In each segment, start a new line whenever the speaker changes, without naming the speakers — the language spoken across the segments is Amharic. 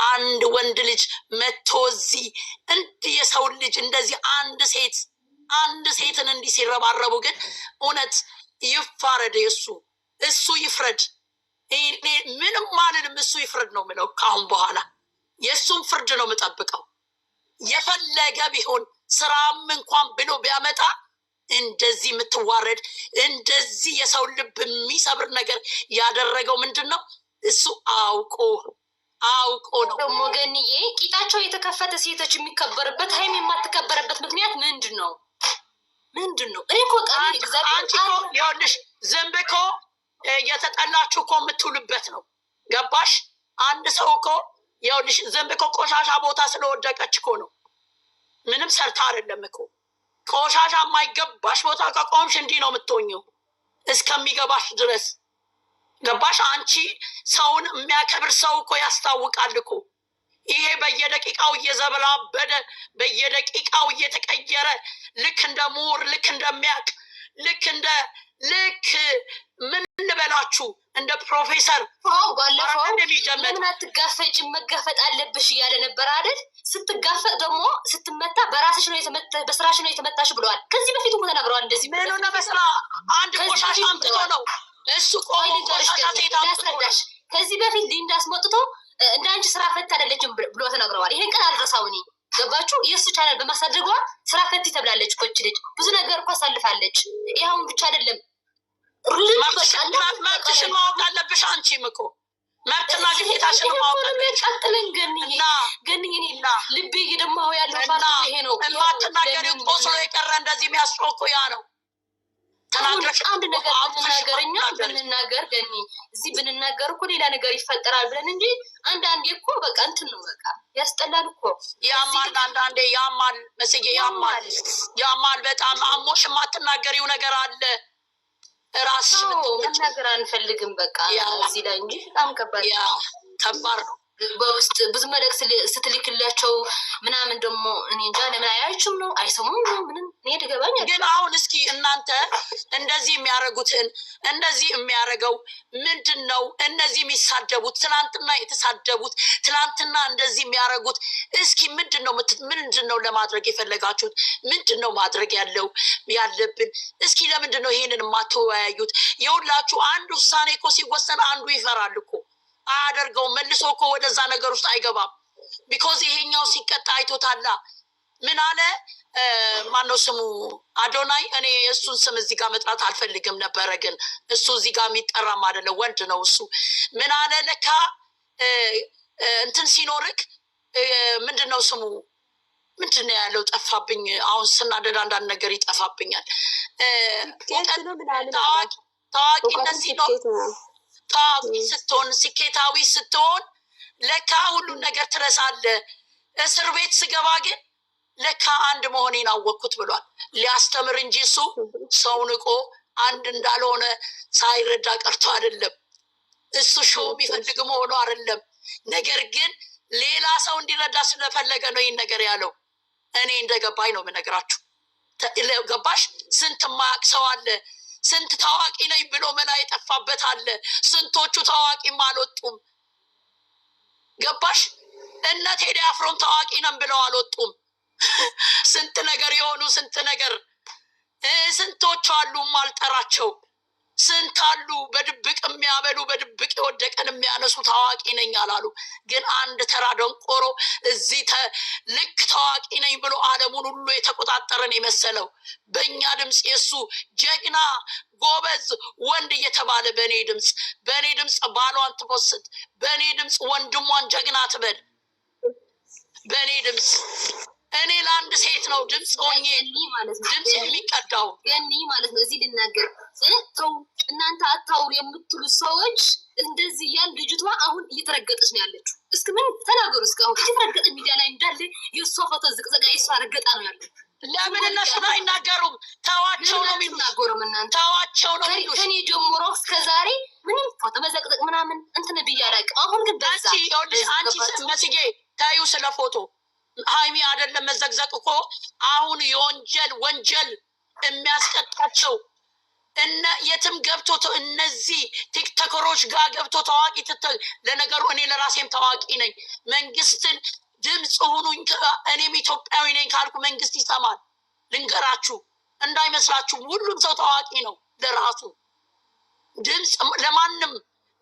አንድ ወንድ ልጅ መጥቶ እዚህ እንዲህ የሰው ልጅ እንደዚህ አንድ ሴትን እንዲህ ሲረባረቡ ግን እውነት ይፋረድ። እሱ ይፍረድ። እኔ ምንም ማንንም እሱ ይፍረድ ነው የምለው። ከአሁን በኋላ የእሱን ፍርድ ነው የምጠብቀው። የፈለገ ቢሆን ስራም እንኳን ብሎ ቢያመጣ እንደዚህ የምትዋረድ እንደዚህ የሰው ልብ የሚሰብር ነገር ያደረገው ምንድን ነው? እሱ አውቆ ነው።
ደግሞ ገንዬ ቂጣቸው የተከፈተ ሴቶች የሚከበርበት ሀይም የማትከበረበት ምክንያት ምንድን ነው? እኔ እኮ
ይኸውልሽ ዝንብ እኮ የተጠላችሁ እኮ የምትውልበት ነው። ገባሽ? አንድ ሰው እኮ ይኸውልሽ ዝንብ እኮ ቆሻሻ ቦታ ስለወደቀች እኮ ነው። ምንም ሰርታ አይደለም እኮ። ቆሻሻ የማይገባሽ ቦታ ከቆምሽ እንዲህ ነው የምትሆኘው እስከሚገባሽ ድረስ። ገባሽ? አንቺ ሰውን የሚያከብር ሰው እኮ ያስታውቃል እኮ። ይሄ በየደቂቃው እየዘበላበደ በየደቂቃው እየተቀየረ ልክ እንደ ምሁር ልክ እንደሚያውቅ ልክ ምን ልበላችሁ እንደ ፕሮፌሰር
ባለፈው ለምን አትጋፈጭም? መጋፈጥ አለብሽ እያለ ነበር አይደል? ስትጋፈጥ ደግሞ ስትመታ በስራሽ ነው የተመታሽ ብለዋል። ከዚህ በፊት እኮ ተናግረዋል። እንደዚህ
ምን ነው በስራ አንድ ቆሻሻ አምጥቶ ነው እሱ ቆሞ ቆሻሻ
ላስረዳሽ። ከዚህ በፊት ሊንዳ አስመጥቶ እንደ አንቺ ስራ ፈት አይደለችም ብሎ ተናግረዋል። ይሄን ቀን አልረሳው እኔ። ገባችሁ? የእሱ ቻናል በማሳደጓ ስራ ፈት ተብላለች። ኮች ልጅ ብዙ ነገር እኮ አሳልፋለች። ይኸውን ብቻ አይደለም
መብትሽን ማወቅ አለብሽ። አንቺም እኮ መብትና ግዴታሽን ማወቅ አለብሽ።
ቀጥልን ገንዬ ልቤ እየደማሁ ያለው ይሄ ነው።
የማትናገሪው ቆስሎ የቀረ እንደዚህ የሚያስጮህ እኮ ያ ነው።
አንድ ነገር ብንናገር ገኒ እዚህ ብንናገር እኮ ሌላ ነገር ይፈጠራል ብለን እንጂ አንዳንዴ እኮ በቃ እንትን ነው በቃ ያስጠላል እኮ።
ያማል፣ አንዳንዴ ያማል። መስዬ ያማል በጣም አሞሽ የማትናገሪው ነገር አለ። ራስሽ
መናገር አንፈልግም በቃ እዚህ ላይ እንጂ በጣም ከባድ ነው። በውስጥ ብዙ መልዕክት ስትልክላቸው ምናምን ደግሞ እኔ እንጃ ለምን አያችሁም ነው አይሰሙም ነው ምንም እኔ ትገባኝ።
ግን አሁን እስኪ እናንተ እንደዚህ የሚያደርጉትን እንደዚህ የሚያደርገው ምንድን ነው? እነዚህ የሚሳደቡት ትናንትና የተሳደቡት ትናንትና እንደዚህ የሚያደርጉት እስኪ ምንድን ነው ለማድረግ የፈለጋችሁት? ምንድን ነው ማድረግ ያለብን? እስኪ ለምንድን ነው ይሄንን የማትወያዩት? የሁላችሁ አንድ ውሳኔ እኮ ሲወሰን አንዱ ይፈራል እኮ አያደርገው መልሶ እኮ ወደዛ ነገር ውስጥ አይገባም። ቢኮዝ ይሄኛው ሲቀጣ አይቶታላ። ምን አለ ማነው ስሙ አዶናይ? እኔ እሱን ስም እዚህ ጋር መጥራት አልፈልግም ነበረ፣ ግን እሱ እዚህ ጋር የሚጠራም አይደለም ወንድ ነው እሱ። ምን አለ ለካ እንትን ሲኖርክ ምንድን ነው ስሙ ምንድን ነው ያለው? ጠፋብኝ። አሁን ስናደድ አንዳንድ ነገር ይጠፋብኛል። ታዋቂነት ሲኖር ታዋቂ ስትሆን ስኬታዊ ስትሆን ለካ ሁሉን ነገር ትረሳለህ። እስር ቤት ስገባ ግን ለካ አንድ መሆኔን አወቅኩት ብሏል። ሊያስተምር እንጂ እሱ ሰው ንቆ አንድ እንዳልሆነ ሳይረዳ ቀርቶ አይደለም። እሱ ሾው የሚፈልግ መሆኑ አይደለም። ነገር ግን ሌላ ሰው እንዲረዳ ስለፈለገ ነው ይህን ነገር ያለው። እኔ እንደገባኝ ነው የምነግራችሁ። ገባሽ? ስንት ማያቅ ሰው አለ። ስንት ታዋቂ ነኝ ብሎ መላ የጠፋበት አለ። ስንቶቹ ታዋቂም አልወጡም። ገባሽ? እነ ቴዲ አፍሮም ታዋቂ ነን ብለው አልወጡም። ስንት ነገር የሆኑ ስንቶቹ አሉ ማልጠራቸው። ስንት አሉ በድብቅ የሚያበሉ በድብቅ የወደቀን የሚያነሱ ታዋቂ ነኝ አላሉ። ግን አንድ ተራ ደንቆሮ እዚህ ልክ ታዋቂ ነኝ ብሎ ዓለሙን ሁሉ የተቆጣጠረን የመሰለው በእኛ ድምፅ የሱ ጀግና ጎበዝ ወንድ እየተባለ በእኔ ድምፅ ባሏን ትፖስት፣ በእኔ ድምፅ ወንድሟን ጀግና ትበል፣ በእኔ ድምፅ እኔ ለአንድ ሴት ነው ድምፅ ሆኜ ድምፅ የሚቀዳው
ገኒ ማለት ነው። እዚህ ልናገር ተው እናንተ አታውሩ የምትሉ ሰዎች እንደዚህ እያል ልጅቷ አሁን እየተረገጠች ነው ያለችው። እስኪ ምን ተናገሩ? እስካሁን እየተረገጠ ሚዲያ ላይ እንዳለ የእሷ ፎቶ ዝቅዘቃ የእሷ ረገጣ ነው ያለ።
ለምን እነሱን አይናገሩም? ተዋቸው ነው
የሚናገሩም እናንተ
ተዋቸው ነው የሚሉት።
ከኔ ጀምሮ እስከዛሬ ምንም ፎቶ መዘቅዘቅ ምናምን እንትን ብዬ አላውቅም። አሁን ግን በዛ
አንቺ መስዬ ታዩ ስለ ፎቶ ሀይሚ አይደለም መዘግዘቅ እኮ አሁን የወንጀል የሚያስቀጣቸው እነ የትም ገብቶ እነዚህ ቲክቶከሮች ጋር ገብቶ ታዋቂ ለነገሩ እኔ ለራሴም ታዋቂ ነኝ። መንግስትን ድምፅ ሁኑኝ፣ እኔም ኢትዮጵያዊ ነኝ ካልኩ መንግስት ይሰማል። ልንገራችሁ እንዳይመስላችሁ፣ ሁሉም ሰው ታዋቂ ነው ለራሱ። ድምፅ ለማንም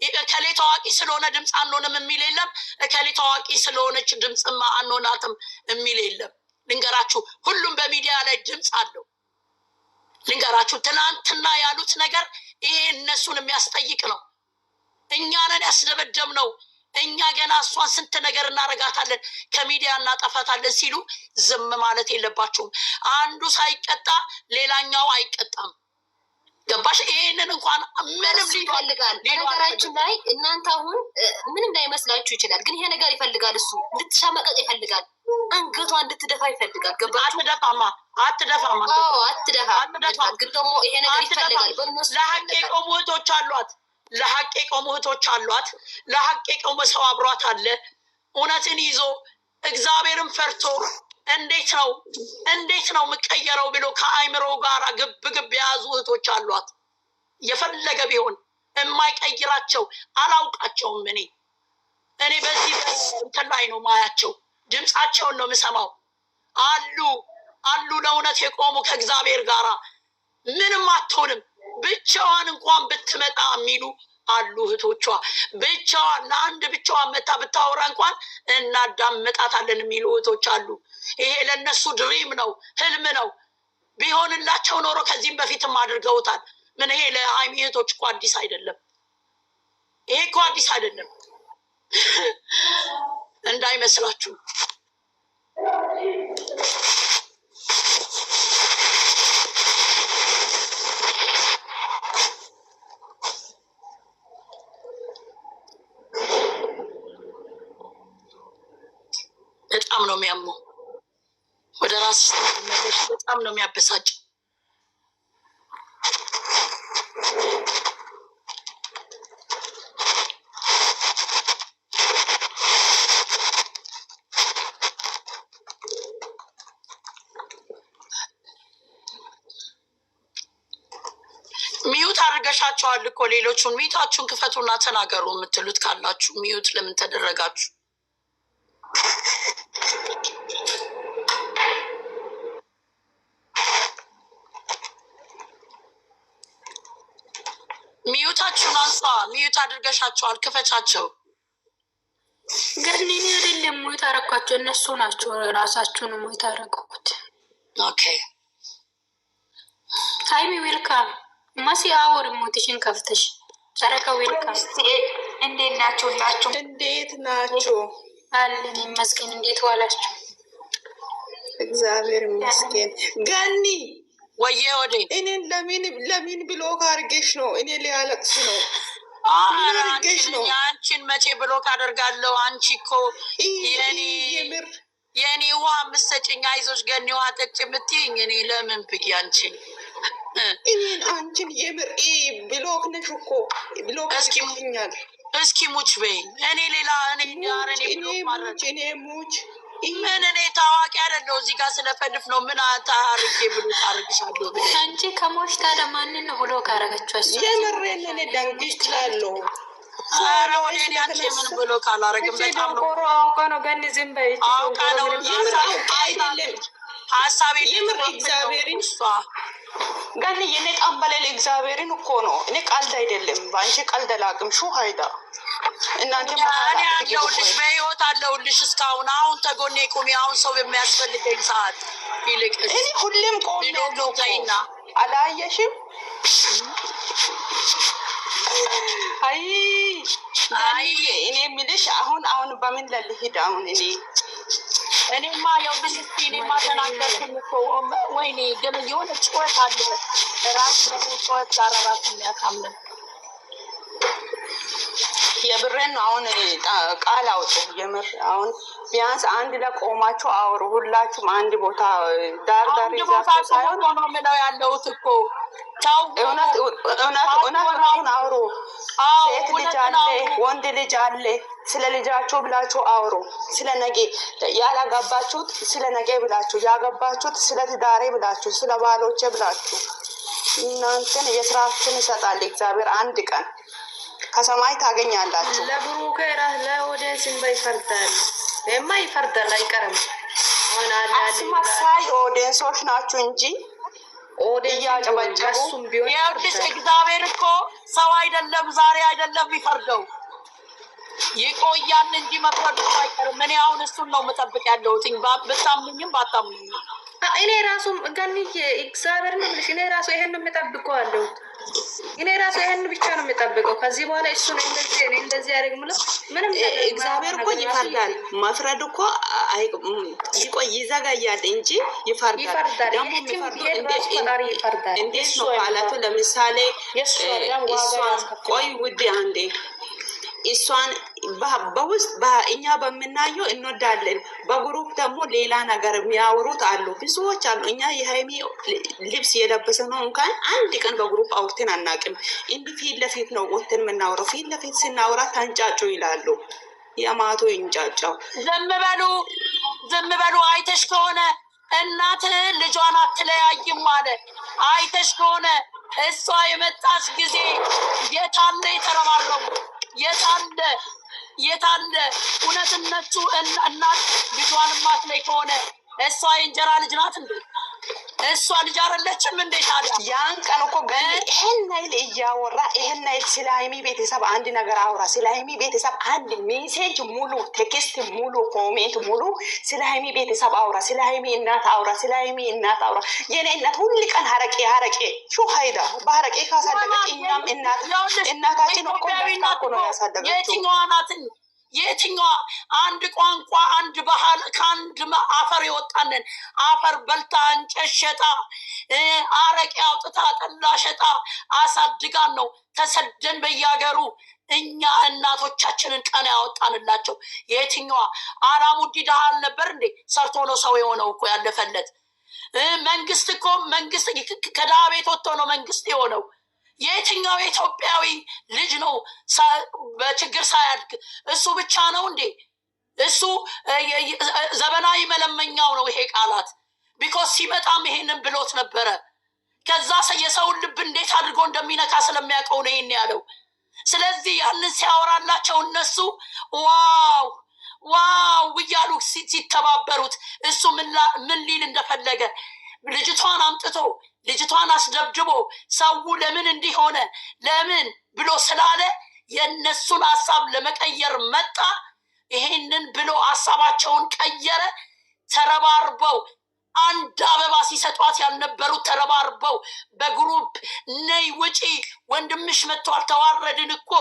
እከሌ ታዋቂ ስለሆነ ድምፅ አንሆንም የሚል የለም። እከሌ ታዋቂ ስለሆነች ድምፅማ አንሆናትም የሚል የለም። ልንገራችሁ ሁሉም በሚዲያ ላይ ድምፅ አለው። ልንገራችሁ ትናንትና ያሉት ነገር ይሄ እነሱን የሚያስጠይቅ ነው። እኛንን ያስደበደብ ነው። እኛ ገና እሷን ስንት ነገር እናረጋታለን ከሚዲያ እናጠፋታለን ሲሉ ዝም ማለት የለባችሁም። አንዱ ሳይቀጣ ሌላኛው አይቀጣም። ገባሽ? ይሄንን እንኳን ምንም
ይፈልጋል። ነገራችን ላይ እናንተ አሁን ምንም ላይመስላችሁ ይችላል፣ ግን ይሄ ነገር ይፈልጋል። እሱ እንድትሻመቀቅ ይፈልጋል። አንገቷ እንድትደፋ ይፈልጋል። ገባ?
አትደፋማ።
አዎ አትደፋ። ግን ደግሞ ይሄ ነገር ይፈልጋል። በእነሱ
ለሀቅ የቆሙ እህቶች አሏት። ለሀቅ የቆሙ እህቶች አሏት። ለሀቅ የቆመ ሰው አብሯት አለ። እውነትን ይዞ እግዚአብሔርን ፈርቶ እንዴት ነው የምቀየረው ብሎ ከአይምሮ ጋር ግብ የያዙ እህቶች አሏት። የፈለገ ቢሆን የማይቀይራቸው አላውቃቸውም። እኔ በዚህ እንትን ላይ ነው ማያቸው። ድምፃቸውን ነው የምሰማው። አሉ ለእውነት የቆሙ ከእግዚአብሔር ጋር ምንም አትሆንም ብቻዋን እንኳን ብትመጣ የሚሉ አሉ እህቶቿ። ብቻዋን ለአንድ ብቻዋን መታ ብታወራ እንኳን እናዳምጣታለን የሚሉ እህቶች አሉ። ይሄ ለእነሱ ድሪም ነው፣ ህልም ነው። ቢሆንላቸው ኖሮ ከዚህም በፊትም አድርገውታል። ምን ይሄ ለሀይሚ እህቶች እኮ አዲስ አይደለም። ይሄ እኮ አዲስ አይደለም እንዳይመስላችሁ። በጣም ነው የሚያመው። ወደ ራስ መለሽ በጣም ነው የሚያበሳጭ። ሚዩት አድርገሻቸዋል እኮ ሌሎቹን። ሚዩታችሁን ክፈቱና ተናገሩ የምትሉት ካላችሁ። ሚዩት ለምን ተደረጋችሁ? ሚዩታችሁን አንሷ። ሚዩት አድርገሻቸዋል፣ ክፈቻቸው።
ግን እኔ አይደለም ሞት አረኳቸው፣ እነሱ ናቸው ራሳቸውን ሞት አረኩት።
ኦኬ
ሃይሚ ዌልካም። ማሲ አወር ሞትሽን ከፍተሽ ጨረቃ ዌልካም።
እንዴት ናችሁ? ሁላችሁ
እንዴት ናችሁ?
አለን ይመስገን። እንዴት ዋላችሁ?
እግዚአብሔር ይመስገን። ገኒ
ወየ ወዴ
እኔን ለምን ብሎክ አድርጌሽ ነው? እኔ ሊያለቅስ ነው።
አንቺን መቼ ብሎክ አደርጋለሁ? አንቺ እኮ የኔ ውሃ ምሰጭኝ፣ አይዞሽ ገኒ ውሃ ጠጭ የምትይኝ እኔ ለምን ብዬ አንቺን
አንቺን የምር ብሎክ ነሽ እኮ ብሎክ አድርገሽኛል።
እስኪ ሙች በይ። እኔ ሌላ እኔ
ሙች
ምን እኔ ታዋቂ አይደለሁ። እዚህ ጋር ስለፈልፍ ነው። ምን ታርጌ ብሎ ታርግሻለሁ ብለ
አንቺ ከሞሽ ታዲያ ማንን ነው ብሎ ካረገችው? እሱ
የምሬን እኔ ደንግጫለሁ።
ምን ብሎ ካላረግም በጣም ነው
አውቃ ነው። ገን ዝም በይ።
አውቃ ነው
አይደለም
ሀሳቤ
የምር እግዚአብሔርን ገን የኔ ጣምበለል እግዚአብሔርን እኮ ነው። እኔ ቀልድ አይደለም። በአንቺ ቀልድ አላውቅም። ሹ ሀይዳ እናንተ
እኔ አለሁልሽ፣ በህይወት አለሁልሽ እስካሁን። አሁን ተጎኔ ቁሚ። አሁን ሰው በሚያስፈልገኝ ሰዓት ይልቅ
እኔ ሁሌም ቆሜ ያለው አላየሽም? አይ እኔ የምልሽ አሁን በምን ልሂድ? አሁን
እኔማ ያው ብልስቲ እኔማ ተናገርኩኝ እኮ። ወይኔ ግን የሆነ ጭወት አለ። ራስ ጭወት ጋር ራስ የሚያሳምን
የብሬን ነው። አሁን ቃል አውጡ። የምር አሁን ቢያንስ አንድ ላይ ቆማችሁ አውሩ። ሁላችሁም አንድ ቦታ ዳር ይዛችሁ ሳይሆን
ነው ምለው ያለሁት እኮ።
እውነቱን አውሩ። ሴት ልጅ አለ፣ ወንድ ልጅ አለ። ስለ ልጃችሁ ብላችሁ አውሩ። ስለ ነገ ያላገባችሁት ስለ ነገ ብላችሁ፣ ያገባችሁት ስለ ትዳሬ ብላችሁ፣ ስለ ባሎቼ ብላችሁ እናንተን የስራችሁን ይሰጣል እግዚአብሔር። አንድ ቀን ከሰማይ ታገኛላችሁ።
ለብሩክ ራስ ለኦዲየንስ ይፈርዳል። ይፈርዳል አይቀርም።
አስመሳይ ኦዲየንሶች ናችሁ እንጂ እያጨበጨቡ
ይኸውልሽ፣ እግዚአብሔር እኮ ሰው አይደለም፣ ዛሬ አይደለም የሚፈርደው፣ ይቆያል እንጂ መፍረዱ አይቀርም። እኔ አሁን እሱን ነው የምጠብቅ ያለሁት፣ ብታምኝም ባታምኝም።
እኔ ራሱ ገንዬ እግዚአብሔር ነው ብለሽ እኔ ራሱ ይሄን ነው የምጠብቀው አለሁት። እኔ ራሱ ይሄን ብቻ ነው የምጠብቀው። ከዚህ በኋላ እሱ ነው እንደዚህ ያደርግ ምንም
እግዚአብሔር እኮ ይፈርዳል። መፍረድ እኮ ይቆይ ይዘጋያል እንጂ ይፈርዳል። ደግሞ ይፈርዳል። እንዴት ነው ቃላቱ? ለምሳሌ ቆይ ውዴ አንዴ እሷን በውስጥ እኛ በምናየው እንወዳለን። በግሩፕ ደግሞ ሌላ ነገር የሚያወሩት አሉ፣ ብዙዎች አሉ። እኛ የሃይሚ ልብስ የለበሰ ነው እንኳን አንድ ቀን በግሩፕ አውርተን አናውቅም። እንዲህ ፊት ለፊት ነው ወጥተን የምናወራው። ፊት ለፊት ስናወራ ታንጫጩ ይላሉ። የማቶ ይንጫጫው።
ዝም በሉ። አይተሽ ከሆነ እናት ልጇን አትለያይም አለ። አይተሽ ከሆነ እሷ የመጣች ጊዜ የታለ የተረባረቡ የታለ እውነትነቱ? እናት ልጇን ማትለይ ከሆነ እሷ የእንጀራ ልጅ ናት እንዴ? እሷ ልጅ አይደለችም እንዴ? ታዲያ
ያን ቀን እኮ ይሄን ናይል እያወራ ይሄን ናይል ስለ ሃይሚ ቤተሰብ አንድ ነገር አውራ። ስለ ሃይሚ ቤተሰብ አንድ ሜሴጅ ሙሉ፣ ቴክስት ሙሉ፣ ኮሜንት ሙሉ ስለ ሃይሚ ቤተሰብ አውራ። ስለ ሃይሚ እናት አውራ። ስለ ሃይሚ እናት አውራ። የኔ እናት ሁሉ ቀን ሀረቄ ሹ ሀይዳ በሀረቄ ካሳደገች እኛም እናታችን እኮ ነው ያሳደገችው።
የትኛዋ አንድ ቋንቋ አንድ ባህል ከአንድ አፈር የወጣንን አፈር በልታ እንጨት ሸጣ አረቄ አውጥታ ጠላ ሸጣ አሳድጋን ነው ተሰደን በያገሩ እኛ እናቶቻችንን ቀን ያወጣንላቸው። የትኛዋ አላሙዲ ድሃ አልነበር እንዴ? ሰርቶ ነው ሰው የሆነው እኮ ያለፈለት። መንግስት ከድሃ ቤት ወጥቶ ነው መንግስት የሆነው። የትኛው የኢትዮጵያዊ ልጅ ነው በችግር ሳያድግ? እሱ ብቻ ነው እንዴ? እሱ ዘመናዊ መለመኛው ነው ይሄ ቃላት። ቢኮዝ ሲመጣም ይሄንን ብሎት ነበረ። ከዛ የሰውን ልብ እንዴት አድርጎ እንደሚነካ ስለሚያውቀው ነው ይሄን ያለው። ስለዚህ ያንን ሲያወራላቸው እነሱ ዋው እያሉ ሲተባበሩት እሱ ምን ሊል እንደፈለገ ልጅቷን አምጥቶ ልጅቷን አስደብድቦ ሰው ለምን እንዲሆነ ለምን ብሎ ስላለ የነሱን ሐሳብ ለመቀየር መጣ። ይሄንን ብሎ ሐሳባቸውን ቀየረ። ተረባርበው አንድ አበባ ሲሰጧት ያልነበሩት ተረባርበው በግሩፕ ነይ ውጪ ወንድምሽ መጥቷል ተዋረድን እኮ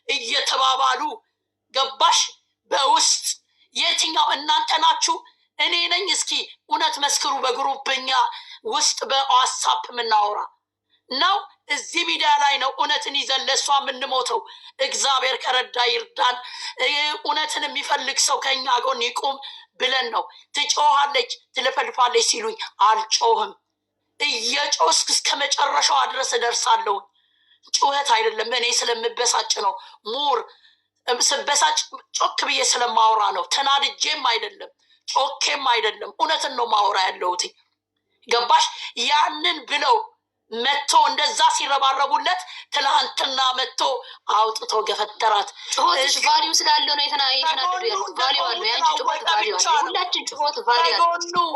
እየተባባሉ ገባሽ? በውስጥ የትኛው እናንተ ናችሁ? እኔ ነኝ? እስኪ እውነት መስክሩ። በግሩፕኛ ውስጥ በዋትስአፕ የምናወራ ነው። እዚህ ሚዲያ ላይ ነው እውነትን ይዘን ለእሷ የምንሞተው። እግዚአብሔር ከረዳ ይርዳን። እውነትን የሚፈልግ ሰው ከኛ ጎን ይቁም ብለን ነው። ትጮሃለች ትለፈልፋለች ሲሉኝ አልጮህም። እየጮስክ እስከ መጨረሻዋ ድረስ እደርሳለሁ። ጩኸት አይደለም፣ እኔ ስለምበሳጭ ነው። ስበሳጭ ጮክ ብዬ ስለማወራ ነው። ተናድጄም አይደለም ጮኬም አይደለም። እውነትን ነው ማወራ ያለሁት። ገባሽ? ያንን ብለው መጥቶ እንደዛ ሲረባረቡለት ትላንትና መጥቶ አውጥቶ ገፈተራት።
ጩኸትሽ ቫሊዩ ስላለው ነው የተናደዱ ያሉት። ቫሊዩ አለው። ያንቺ ጩኸት ቫሊዩ አለው። ሁላችን ጩኸት ቫሊዩ አለው።